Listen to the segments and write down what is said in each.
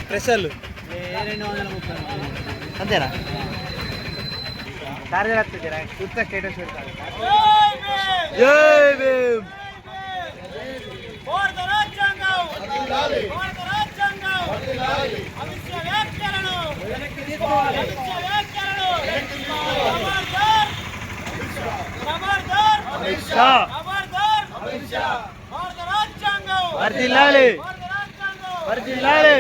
Special అంతేనా charger వస్తుంది చూస్తే స్టేటస్ పెడతారు. వర్ధిల్లాలి వర్ధిల్లాలి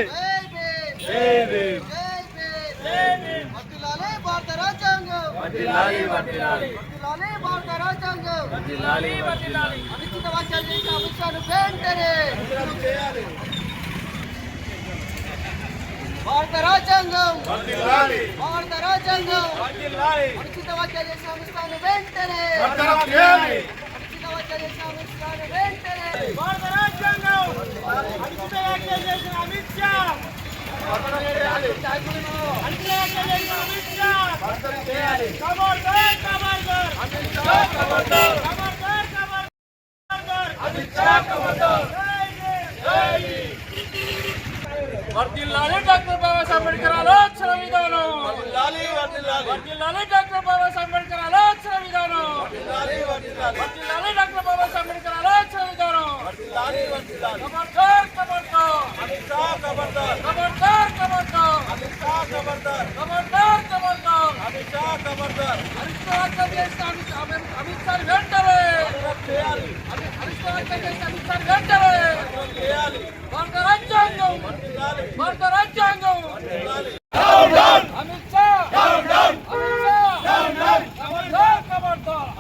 భారత రాజ్యాంగం వర్ధిల్లాలి వర్ధిల్లాలి భారత రాజ్యాంగం వర్ధిల్లాలి వర్ధిల్లాలి అనుచిత వ్యాఖ్యలు చేసిన అమిత్ షాను వెంటనే భారత రాజ్యాంగం వర్ధిల్లాలి భారత రాజ్యాంగం వర్ధిల్లాలి అనుచిత వ్యాఖ్యలు చేసిన అమిత్ షాను వెంటనే వర్ధిల్లాలి అనుచిత వ్యాఖ్యలు చేసిన అమిత్ షాను వెంటనే భారత రాజ్యాంగం అనుచిత వ్యాఖ్యలు చేసిన అమిత్ షా వర్ధిల్లాలి డాక్టర్ బాబాసాహెబ్ అంబేద్కర్ ఆలోచన విధానం వర్ధిల్లాలి డాక్టర్ బాబాసాహెబ్ అంబేద్కర్ ఆలోచన విధానం వర్ధిల్లాలి డాక్టర్ బాబాసాహెబ్ అంబేద్కర్ ఆలోచన విధానం ఖబర్దార్ ఖబర్దార్ అమిత్ షా ఖబర్దార్ ఖబర్దార్ ఖబర్దార్ అమిత్ షా ఖబర్దార్ ఖబర్దార్ ఖబర్దార్ అమిత్ షా ఖబర్దార్ అరిస్టాటిల్ చేసిన అమిత్ షా వెంటనే చేయాలి అరిస్టాటిల్ చేసిన అమిత్ షా వెంటనే చేయాలి భారత రాజ్యాంగం భారత రాజ్యాంగం అమిత్ షా డౌన్ డౌన్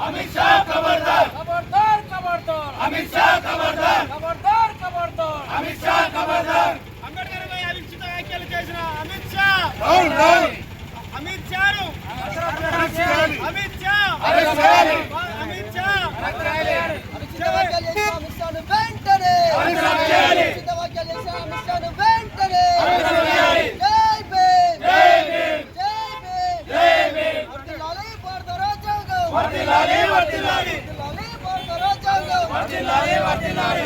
అమిత్ షా ఖబర్దార్ ఖబర్దార్ ఖబర్దార్ అమిత్ షా ఖబర్దార్ ఖబర్దార్ ఖబర్దార్ అమిత్ షా ఖబర్దార్ అంబేద్కర్ పై అనుచిత వ్యాఖ్యలు చేసిన అమిత్ షా డౌన్ డౌన్ అమిత్ షాను అమిత్ షా అరెస్ట్ చేయాలి అమిత్ షా అనుచిత వ్యాఖ్యలు చేసిన అమిత్ షాను వెంటనే అరెస్ట్ చేయాలి అనుచిత వ్యాఖ్యలు చేసిన అమిత్ షాను వెంటనే అరెస్ట్ చేయాలి జై భీమ్ జై భీమ్ జై భీమ్ జై భీమ్ వర్ధిల్లాలి భారత రాజ్యాంగం వర్ధిల్లాలి వర్ధిల్లాలి భారత రాజ్యాంగం వర్ధిల్లాలి వర్ధిల్లాలి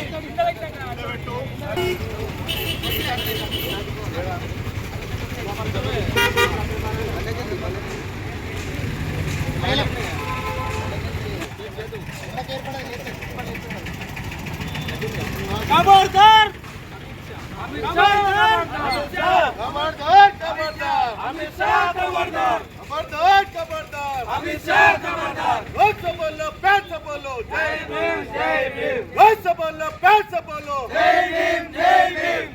खबरदार अमित शाह खबरदार खबरदार अमित शाह खबरदार खबरदार खबरदार अमित शाह खबरदार लोकसभा पैर से बोलो जय भीम लोकसभा पैर से बोलो जय भीम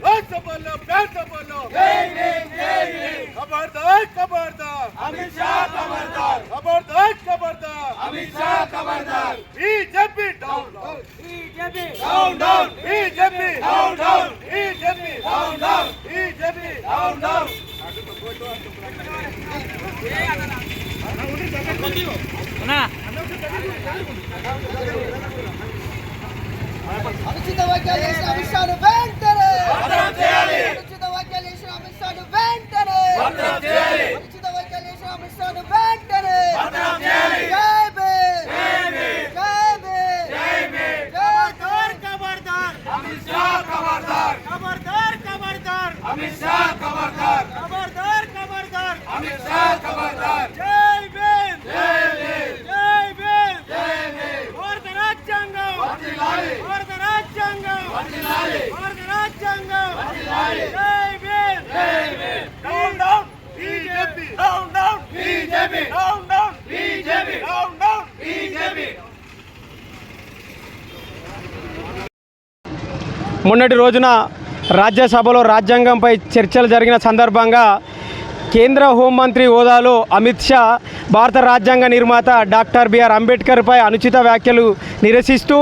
लोकसभा पैर से बोलो जय भीम खबरदार खबरदार अमित शाह खबरदार खबरदार खबरदार अमित शाह खबरदार BJP down down BJP down down BJP down down BJP down down BJP down down అనుచిత వ్యాఖ్యలు చేసిన అమిత్ షాను వెంటనే అనుచిత వ్యాఖ్యలు చేసిన అమిత్ షాను వెంటనే అనుచిత వ్యాఖ్యలు చేసిన అమిత్ షాను వెంటనే మొన్నటి రోజున రాజ్యసభలో రాజ్యాంగంపై చర్చలు జరిగిన సందర్భంగా కేంద్ర హోంమంత్రి హోదాలో అమిత్ షా భారత రాజ్యాంగ నిర్మాత డాక్టర్ బిఆర్ అంబేద్కర్పై అనుచిత వ్యాఖ్యలు నిరసిస్తూ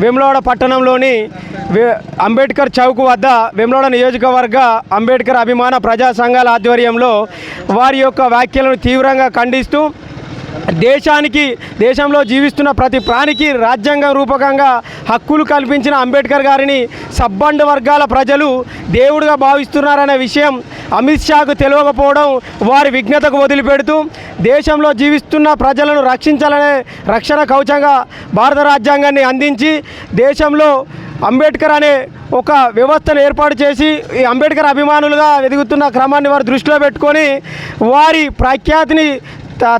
వేములవాడ పట్టణంలోని అంబేద్కర్ చౌక్ వద్ద వేములవాడ నియోజకవర్గ అంబేద్కర్ అభిమాన ప్రజా సంఘాల ఆధ్వర్యంలో వారి యొక్క వ్యాఖ్యలను తీవ్రంగా ఖండిస్తూ దేశంలో జీవిస్తున్న ప్రతి ప్రాణికి రాజ్యాంగం రూపకంగా హక్కులు కల్పించిన అంబేద్కర్ గారిని సబ్బండ వర్గాల ప్రజలు దేవుడిగా భావిస్తున్నారనే విషయం అమిత్ షాకు తెలియకపోవడం వారి విఘ్నతకు వదిలిపెడుతూ దేశంలో జీవిస్తున్న ప్రజలను రక్షించాలనే రక్షణ కవచంగా భారత రాజ్యాంగాన్ని అందించి దేశంలో అంబేద్కర్ అనే ఒక వ్యవస్థను ఏర్పాటు చేసి ఈ అంబేద్కర్ అభిమానులుగా ఎదుగుతున్న క్రమాన్ని వారు దృష్టిలో పెట్టుకొని వారి ప్రఖ్యాతిని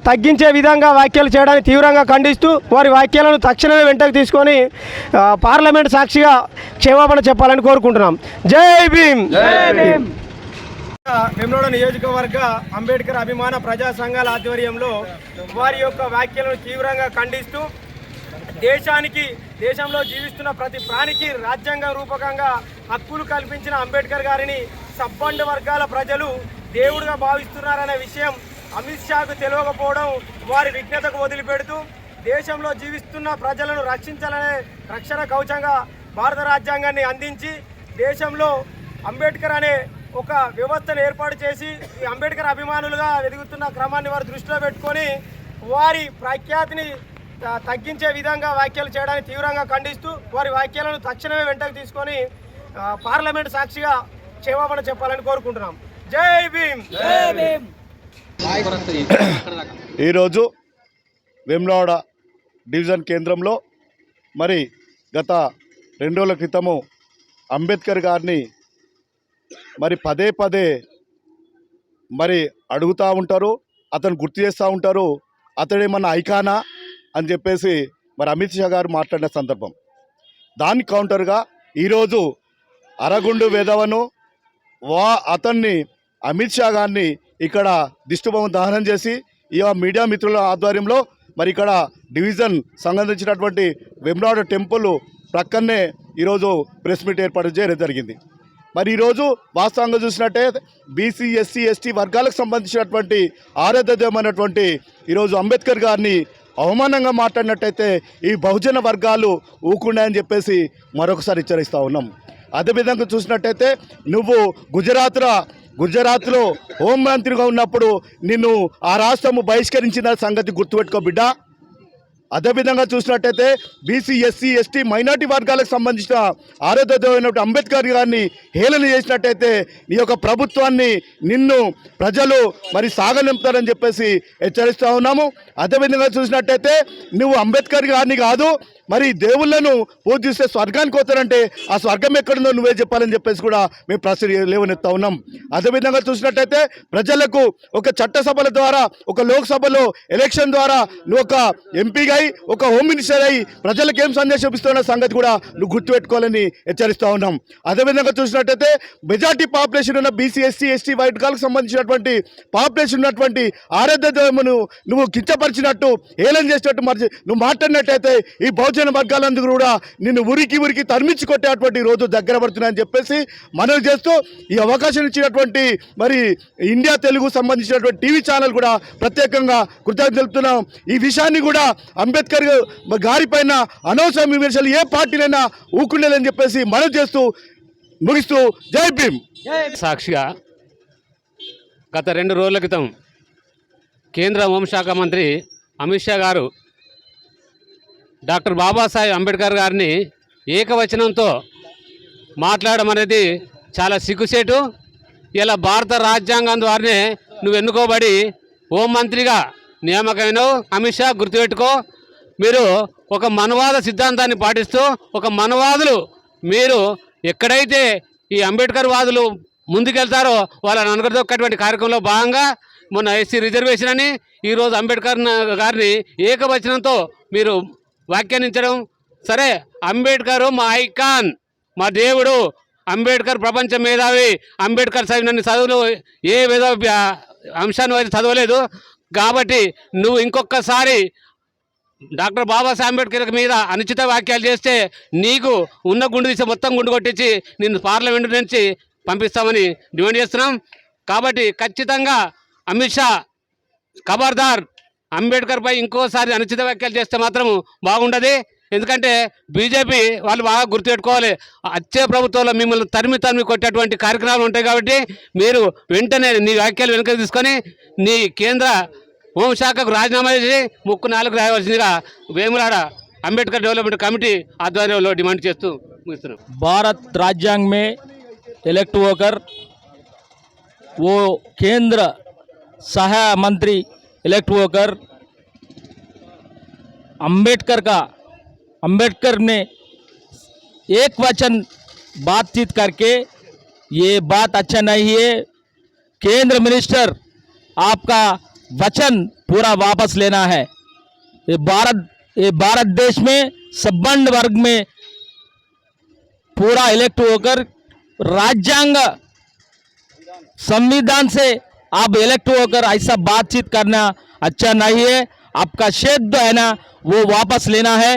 తగ్గించే విధంగా వ్యాఖ్యలు చేయడానికి తీవ్రంగా ఖండిస్తూ వారి వ్యాఖ్యలను తక్షణమే వెంటకు తీసుకొని పార్లమెంట్ సాక్షిగా క్షమాపణ చెప్పాలని కోరుకుంటున్నాం. జై భీమ్. వేములవాడ నియోజకవర్గ అంబేద్కర్ అభిమాన ప్రజా సంఘాల ఆధ్వర్యంలో వారి యొక్క వ్యాఖ్యలను తీవ్రంగా ఖండిస్తూ దేశంలో జీవిస్తున్న ప్రతి ప్రాణికి రాజ్యాంగం రూపకంగా హక్కులు కల్పించిన అంబేద్కర్ గారిని సబ్బండ వర్గాల ప్రజలు దేవుడిగా భావిస్తున్నారనే విషయం అమిత్ షాకు తెలియకపోవడం వారి విఘ్నతకు వదిలిపెడుతూ దేశంలో జీవిస్తున్న ప్రజలను రక్షించాలనే రక్షణ కవచంగా భారత రాజ్యాంగాన్ని అందించి దేశంలో అంబేద్కర్ అనే ఒక వ్యవస్థను ఏర్పాటు చేసి ఈ అంబేద్కర్ అభిమానులుగా ఎదుగుతున్న క్రమాన్ని వారు దృష్టిలో పెట్టుకొని వారి ప్రఖ్యాతిని తగ్గించే విధంగా వ్యాఖ్యలు చేయడానికి తీవ్రంగా ఖండిస్తూ వారి వ్యాఖ్యలను తక్షణమే వెంటకు తీసుకొని పార్లమెంట్ సాక్షిగా క్షమాపణ చెప్పాలని కోరుకుంటున్నాం. జై భీమ్. ఈరోజు వేములవాడ డివిజన్ కేంద్రంలో మరి గత 2 రోజుల క్రితము అంబేద్కర్ గారిని మరి పదే మరి అడుగుతూ ఉంటారు, అతను గుర్తు చేస్తూ ఉంటారు, అతడేమన్నా ఐకానా అని చెప్పేసి మరి అమిత్ షా గారు మాట్లాడిన సందర్భం. దానికి కౌంటర్గా ఈరోజు అరగుండు వెధవను అతన్ని అమిత్ షా గారిని ఇక్కడ దిష్టిబొమ్మ దహనం చేసి ఈ మీడియా మిత్రుల ఆధ్వర్యంలో మరి ఇక్కడ డివిజన్ సంబంధించినటువంటి వేములవాడ టెంపుల్ ప్రక్కనే ఈరోజు ప్రెస్ మీట్ ఏర్పాటు చేయడం జరిగింది. మరి ఈరోజు వాస్తవంగా చూసినట్టే బీసీ ఎస్సీ ఎస్టీ వర్గాలకు సంబంధించినటువంటి ఆరాధ్యమైనటువంటి ఈరోజు అంబేద్కర్ గారిని అవమానంగా మాట్లాడినట్టయితే ఈ బహుజన వర్గాలు ఊకున్నాయని చెప్పేసి మరొకసారి హెచ్చరిస్తూ ఉన్నాం. అదేవిధంగా చూసినట్టయితే నువ్వు గుజరాత్లో హోంమంత్రిగా ఉన్నప్పుడు నిన్ను ఆ రాష్ట్రము బహిష్కరించిన సంగతి గుర్తుపెట్టుకో బిడ్డ. అదేవిధంగా చూసినట్టయితే బీసీ ఎస్సీ ఎస్టీ మైనార్టీ వర్గాలకు సంబంధించిన ఆరాధ్యమైనటువంటి అంబేద్కర్ గారిని హేళన చేసినట్టయితే నీ యొక్క ప్రభుత్వాన్ని నిన్ను ప్రజలు మరి సాగనింపుతారని చెప్పేసి హెచ్చరిస్తూ ఉన్నాము. అదేవిధంగా చూసినట్టయితే నువ్వు అంబేద్కర్ గారిని కాదు మరి దేవుళ్లను పూజిస్తే స్వర్గానికి పోతారంటే ఆ స్వర్గం ఎక్కడుందో నువ్వే చెప్పాలని చెప్పేసి కూడా మేము ప్రశ్న లేవనెత్తా ఉన్నాం. అదేవిధంగా చూసినట్టయితే ప్రజలకు ఒక చట్టసభల ద్వారా ఒక లోక్సభలో ఎలక్షన్ ద్వారా నువ్వు ఒక ఎంపీగా అయి ఒక హోమ్ మినిస్టర్ అయి ప్రజలకు ఏం సందేశం ఇస్తున్న సంగతి కూడా నువ్వు గుర్తుపెట్టుకోవాలని హెచ్చరిస్తూ ఉన్నాం. అదేవిధంగా చూసినట్టయితే మెజార్టీ పాపులేషన్ ఉన్న బీసీ ఎస్సీ ఎస్టీ వర్గాలకు సంబంధించినటువంటి పాపులేషన్ ఉన్నటువంటి ఆరాధ్యతను నువ్వు కించపరిచినట్టు హేళన చేసినట్టు మరి నువ్వు మాట్లాడినట్టయితే ఈ బహుజన వర్గాలందుకు కూడా నిన్ను ఉరికి తరిమించి కొట్టేటువంటి రోజు దగ్గర పడుతున్నాయని చెప్పేసి మనవి చేస్తూ ఈ అవకాశం ఇచ్చినటువంటి మరి ఇండియా తెలుగు సంబంధించినటువంటి టీవీ ఛానల్ కూడా ప్రత్యేకంగా కృతజ్ఞతలు తెలుపుతున్నాం. ఈ విషయాన్ని కూడా అంబేద్కర్ గారి పైన అనవసర విమర్శలు ఏ పార్టీలైనా ఊకుండేదని చెప్పేసి మనవి చేస్తూ ముగిస్తూ జై భీమ్. సాక్షిగా గత 2 రోజుల క్రితం కేంద్ర హోంశాఖ మంత్రి అమిత్ షా గారు డాక్టర్ బాబాసాహెబ్ అంబేద్కర్ గారిని ఏకవచనంతో మాట్లాడడం అనేది చాలా సిగ్గుసేటు. ఇలా భారత రాజ్యాంగం ద్వారానే నువ్వు ఎన్నుకోబడి హోంమంత్రిగా నియామకమైనవు. అమిత్ షా గుర్తుపెట్టుకో, మీరు ఒక మనవాద సిద్ధాంతాన్ని పాటిస్తూ ఒక మనవాదులు మీరు ఎక్కడైతే ఈ అంబేద్కర్ వాదులు ముందుకెళ్తారో వాళ్ళని అనగదొక్కేటువంటి కార్యక్రమంలో భాగంగా మొన్న ఎస్సీ రిజర్వేషన్ అని ఈరోజు అంబేద్కర్ గారిని ఏకవచనంతో మీరు వ్యాఖ్యానించడం సరే. అంబేద్కర్ మా ఐకాన్, మా దేవుడు, అంబేద్కర్ ప్రపంచ మేధావి, అంబేద్కర్ చదివినన్ని చదువులు ఏ అంశాన్ని అయితే చదవలేదు. కాబట్టి నువ్వు ఇంకొకసారి డాక్టర్ బాబాసాహెబ్ అంబేద్కర్ మీద అనుచిత వ్యాఖ్యలు చేస్తే నీకు ఉన్న గుండు తీసి మొత్తం గుండు కొట్టించి నిన్ను పార్లమెంటు నుంచి పంపిస్తామని డిమాండ్ చేస్తున్నాం. కాబట్టి ఖచ్చితంగా అమిత్ షా ఖబర్దార్, అంబేద్కర్పై ఇంకోసారి అనుచిత వ్యాఖ్యలు చేస్తే మాత్రం బాగుండదు. ఎందుకంటే బీజేపీ వాళ్ళు బాగా గుర్తుపెట్టుకోవాలి, వచ్చే ప్రభుత్వంలో మిమ్మల్ని తరిమి కొట్టేటువంటి కార్యక్రమాలు ఉంటాయి. కాబట్టి మీరు వెంటనే నీ వ్యాఖ్యలు వెనక్కి తీసుకొని నీ కేంద్ర హోంశాఖకు రాజీనామా చేసి ముక్కు 4 రాయవలసిందిగా వేములాడ అంబేద్కర్ डेवलपमेंट कमेटी ఆధ్వర్యంలో డిమాండ్ చేస్తూ ముగిస్తున్నాం. भारत राज्यांग में इलेक्ट होकर वो केंद्र सहाय मंत्री इलेक्ट होकर अंबेडकर ने एक वचन बातचीत करके ये बात अच्छा नहीं है। केंद्र मिनिस्टर आपका वचन पूरा वापस लेना है। ये भारत देश में सब्बंड वर्ग में पूरा इलेक्ट होकर राज्यांग संविधान से आप इलेक्ट होकर ऐसा बातचीत करना अच्छा नहीं है। आपका क्षेत्र है ना वो वापस लेना है।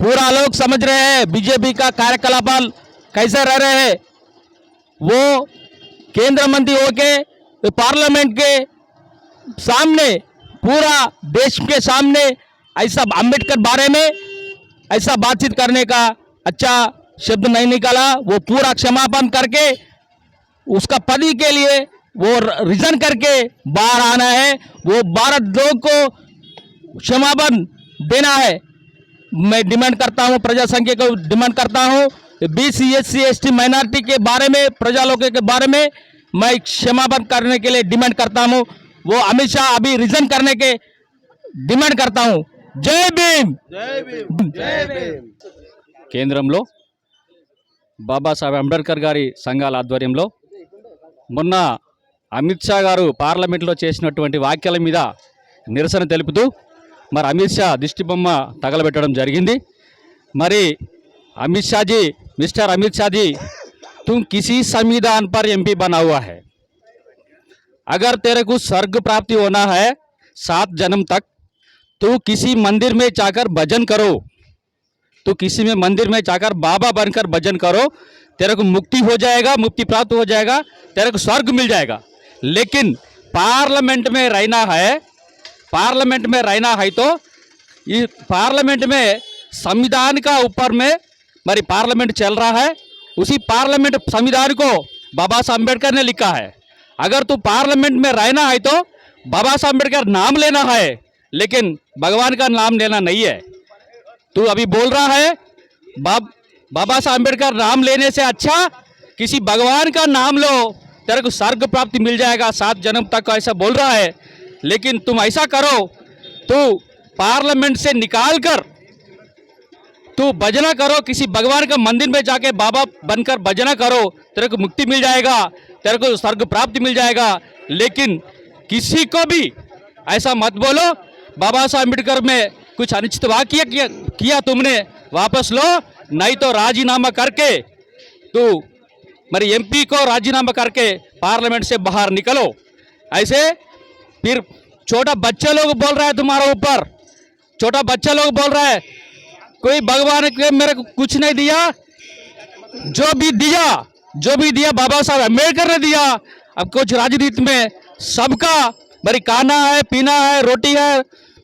पूरा लोग समझ रहे हैं बीजेपी का कार्यकलाप कैसे रह रहे हैं। वो केंद्र मंत्री होके पार्लियामेंट के सामने पूरा देश के सामने ऐसा अंबेडकर बारे में ऐसा बातचीत करने का अच्छा शब्द नहीं निकाला। वो पूरा क्षमापण करके उसका पति के लिए वो रिजन करके बाहर आना है। वो भारत लोग को क्षमापण देना है। मैं डिमांड करता हूँ, प्रजा संघ को डिमांड करता हूँ, BC SC ST माइनॉरिटी के बारे में, प्रजा लोगों के बारे में मैं क्षमापण करने के लिए डिमांड करता हूँ। वो अमित शाह अभी रिजन करने के डिमांड करता हूँ। जय भीम। కేంద్రంలో బాబాసాహెబ్ అంబేద్కర్ గారి సంఘాల ఆధ్వర్యంలో మొన్న అమిత్ షా గారు పార్లమెంట్లో చేసినటువంటి వ్యాఖ్యల మీద నిరసన తెలుపుతూ మరి అమిత్ షా దిష్టి బొమ్మ తగలబెట్టడం జరిగింది. మరి अमित शाह जी, मिस्टर अमित शाह जी, तुम किसी संविधान पर MP बना हुआ है। अगर तेरे को स्वर्ग प्राप्ति होना है 7 जन्म तक, तो किसी मंदिर में जाकर भजन करो, तो किसी में मंदिर में जाकर बाबा बनकर भजन करो, तेरे को मुक्ति हो जाएगा, मुक्ति प्राप्त हो जाएगा, तेरे को स्वर्ग मिल जाएगा। लेकिन पार्लियामेंट में रहना है तो ये पार्लियामेंट में संविधान का ऊपर में मरी पार्लियामेंट चल रहा है, उसी पार्लियामेंट संविधान को बाबा साहब अम्बेडकर ने लिखा है। अगर तू पार्लियामेंट में रहना है तो बाबा साहब अम्बेडकर नाम लेना है, लेकिन भगवान का नाम लेना नहीं है। तू अभी बोल रहा है बाबा साहब अम्बेडकर नाम लेने से अच्छा किसी भगवान का नाम लो, तेरे को स्वर्ग प्राप्ति मिल जाएगा 7 जन्म तक, ऐसा बोल रहा है। लेकिन तुम ऐसा करो, तू पार्लियामेंट से निकाल कर तू भजना करो, किसी भगवान का मंदिर में जाके बाबा बनकर भजना करो, तेरे को मुक्ति मिल जाएगा, तेरे को स्वर्ग प्राप्ति मिल जाएगा। लेकिन किसी को भी ऐसा मत बोलो बाबा साहब अम्बेडकर में कुछ अनुचित वाक्य किया तुमने, वापस लो, नहीं तो राजीनामा करके तू मेरे MP को राजीनामा करके पार्लियामेंट से बाहर निकलो। ऐसे फिर छोटा बच्चा लोग बोल रहा है तुम्हारे ऊपर, छोटा बच्चा लोग बोल रहा है कोई भगवान के मेरे को कुछ नहीं दिया, जो भी दिया बाबा साहब अम्बेडकर ने दिया। अब कुछ राजनीति में सबका मेरी खाना है, पीना है, रोटी है,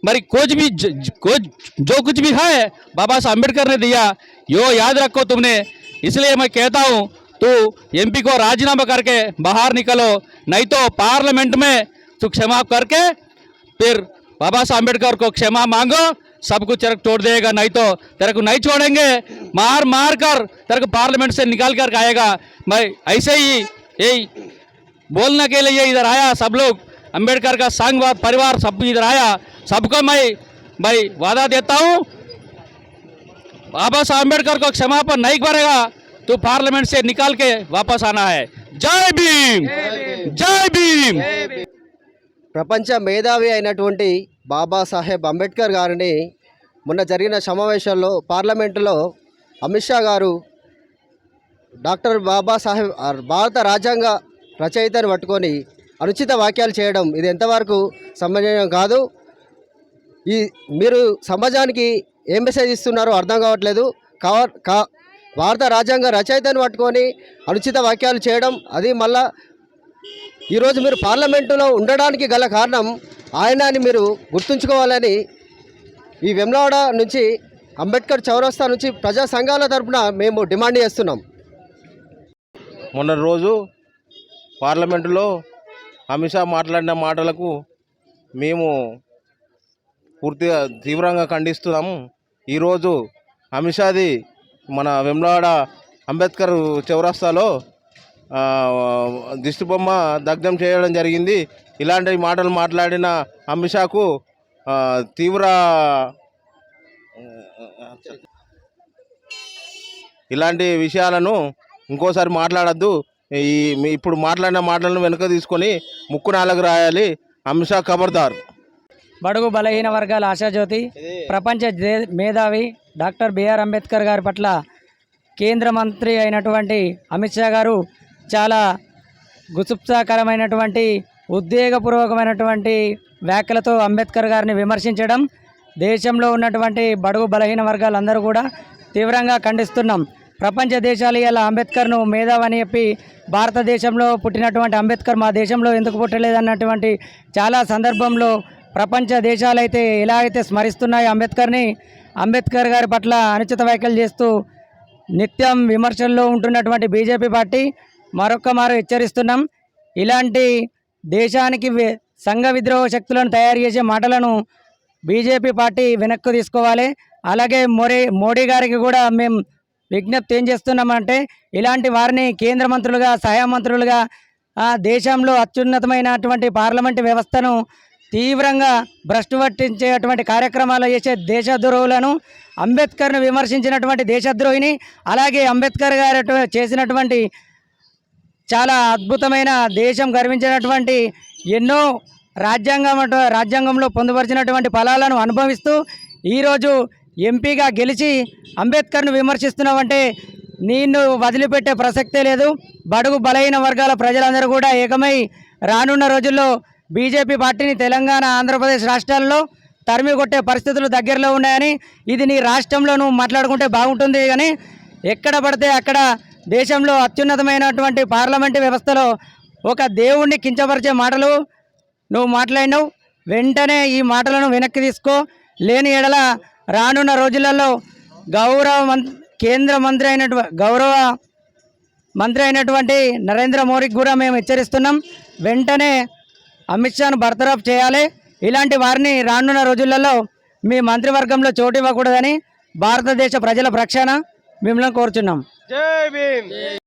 मेरी कुछ जो कुछ भी है बाबा साहब अम्बेडकर ने दिया, यो याद रखो तुमने। इसलिए मैं कहता हूँ तो MP को राजीनामा करके बाहर निकलो, नहीं तो पार्लियामेंट में तू क्षमा करके फिर बाबा साहब अम्बेडकर को क्षमा मांगो, सब कुछ तेरे को छोड़ देगा, नहीं तो तेरे को नहीं छोड़ेंगे, मार कर तेरे को पार्लियामेंट से निकाल कर आएगा। मैं ऐसे ही यही बोलने के लिए इधर आया, सब लोग अम्बेडकर का संघ परिवार सब इधर आया, सबको मैं वादा देता हूँ बाबा साहब अम्बेडकर को क्षमापण नहीं करेगा तो पार्लियामेंट से निकाल के वापस आना है। जय भीम, जय भीम। ప్రపంచ మేధావి అయినటువంటి బాబాసాహెబ్ అంబేద్కర్ గారిని మొన్న జరిగిన సమావేశంలో పార్లమెంటులో అమిత్ షా గారు డాక్టర్ బాబాసాహెబ్ భారత రాజ్యాంగ రచయితను పట్టుకొని అనుచిత వ్యాఖ్యలు చేయడం ఇది ఎంతవరకు సమంజసం కాదు. మీరు సమాజానికి ఏం మెసేజ్ ఇస్తున్నారో అర్థం కావట్లేదు. భారత రాజ్యాంగ రచయితను పట్టుకొని అనుచిత వ్యాఖ్యలు చేయడం, అది మళ్ళా ఈరోజు మీరు పార్లమెంటులో ఉండడానికి గల కారణం ఆయన అని మీరు గుర్తుంచుకోవాలని ఈ వెమ్లవాడ నుంచి అంబేద్కర్ చౌరస్తా నుంచి ప్రజా సంఘాల తరఫున మేము డిమాండ్ చేస్తున్నాం. మొన్న రోజు పార్లమెంటులో అమిత్ షా మాట్లాడిన మాటలకు మేము పూర్తిగా తీవ్రంగా ఖండిస్తున్నాము. ఈరోజు అమిత్ షాది మన వెమ్లవాడ అంబేద్కర్ చౌరస్తాలో దిష్టిబొమ్మ దగ్ధం చేయడం జరిగింది. ఇలాంటి మాటలు మాట్లాడిన అమిత్ షాకు తీవ్ర ఇలాంటి విషయాలను ఇంకోసారి మాట్లాడద్దు. ఇప్పుడు మాట్లాడిన మాటలను వెనుక తీసుకొని ముక్కు నాలుగు రాయాలి. అమిత్ షా ఖబర్దార్. బడుగు బలహీన వర్గాల ఆశాజ్యోతి, ప్రపంచ మేధావి డాక్టర్ బిఆర్ అంబేద్కర్ గారి పట్ల కేంద్ర మంత్రి అయినటువంటి అమిత్ షా గారు చాలా గుసప్సాకరమైనటువంటి ఉద్వేగపూర్వకమైనటువంటి వ్యాఖ్యలతో అంబేద్కర్ గారిని విమర్శించడం దేశంలో ఉన్నటువంటి బడుగు బలహీన వర్గాలందరూ కూడా తీవ్రంగా ఖండిస్తున్నాం. ప్రపంచ దేశాలు ఇలా అంబేద్కర్ను మేధావని చెప్పి భారతదేశంలో పుట్టినటువంటి అంబేద్కర్ మా దేశంలో ఎందుకు పుట్టలేదన్నటువంటి చాలా సందర్భంలో ప్రపంచ దేశాలైతే ఎలా అయితే స్మరిస్తున్నాయో అంబేద్కర్ గారి పట్ల అనుచిత వ్యాఖ్యలు చేస్తూ నిత్యం విమర్శల్లో ఉంటున్నటువంటి బీజేపీ పార్టీ మరొక్క మారు హెచ్చరిస్తున్నాం. ఇలాంటి దేశానికి సంఘ విద్రోహ శక్తులను తయారు చేసే మాటలను బీజేపీ పార్టీ వెనక్కు తీసుకోవాలి. అలాగే మోడీ గారికి కూడా మేము విజ్ఞప్తి ఏం చేస్తున్నామంటే ఇలాంటి వారిని కేంద్ర మంత్రులుగా, సహాయ మంత్రులుగా, దేశంలో అత్యున్నతమైనటువంటి పార్లమెంటు వ్యవస్థను తీవ్రంగా భ్రష్టు పట్టించేటువంటి కార్యక్రమాలు చేసే దేశద్రోహులను, అంబేద్కర్ను విమర్శించినటువంటి దేశద్రోహిని, అలాగే అంబేద్కర్ గారు చేసినటువంటి చాలా అద్భుతమైన దేశం గర్వించినటువంటి ఎన్నో రాజ్యాంగంలో పొందుపరిచినటువంటి ఫలాలను అనుభవిస్తూ ఈరోజు ఎంపీగా గెలిచి అంబేద్కర్ను విమర్శిస్తున్నావంటే నిన్ను వదిలిపెట్టే ప్రసక్తే లేదు. బడుగు బలహీన వర్గాల ప్రజలందరూ కూడా ఏకమై రానున్న రోజుల్లో బీజేపీ పార్టీని తెలంగాణ, ఆంధ్రప్రదేశ్ రాష్ట్రాల్లో తరిమి కొట్టే పరిస్థితులు దగ్గరలో ఉన్నాయని, ఇది నీ రాష్ట్రంలో నువ్వు మాట్లాడుకుంటే బాగుంటుంది కానీ ఎక్కడ పడితే అక్కడ దేశంలో అత్యున్నతమైనటువంటి పార్లమెంటు వ్యవస్థలో ఒక దేవుణ్ణి కించపరిచే మాటలు నువ్వు మాట్లాడినావు. వెంటనే ఈ మాటలను వెనక్కి తీసుకో. లేని ఎడల రానున్న రోజులలో కేంద్ర గౌరవ మంత్రి అయినటువంటి నరేంద్ర మోడీకి కూడా మేము హెచ్చరిస్తున్నాం. వెంటనే అమిత్ షాను బర్తరఫ్ చేయాలి. ఇలాంటి వారిని రానున్న రోజులలో మీ మంత్రివర్గంలో చోటు ఇవ్వకూడదని భారతదేశ ప్రజల రక్షణ మిమ్మల్ని కోరుచున్నాం. జై భీమ్.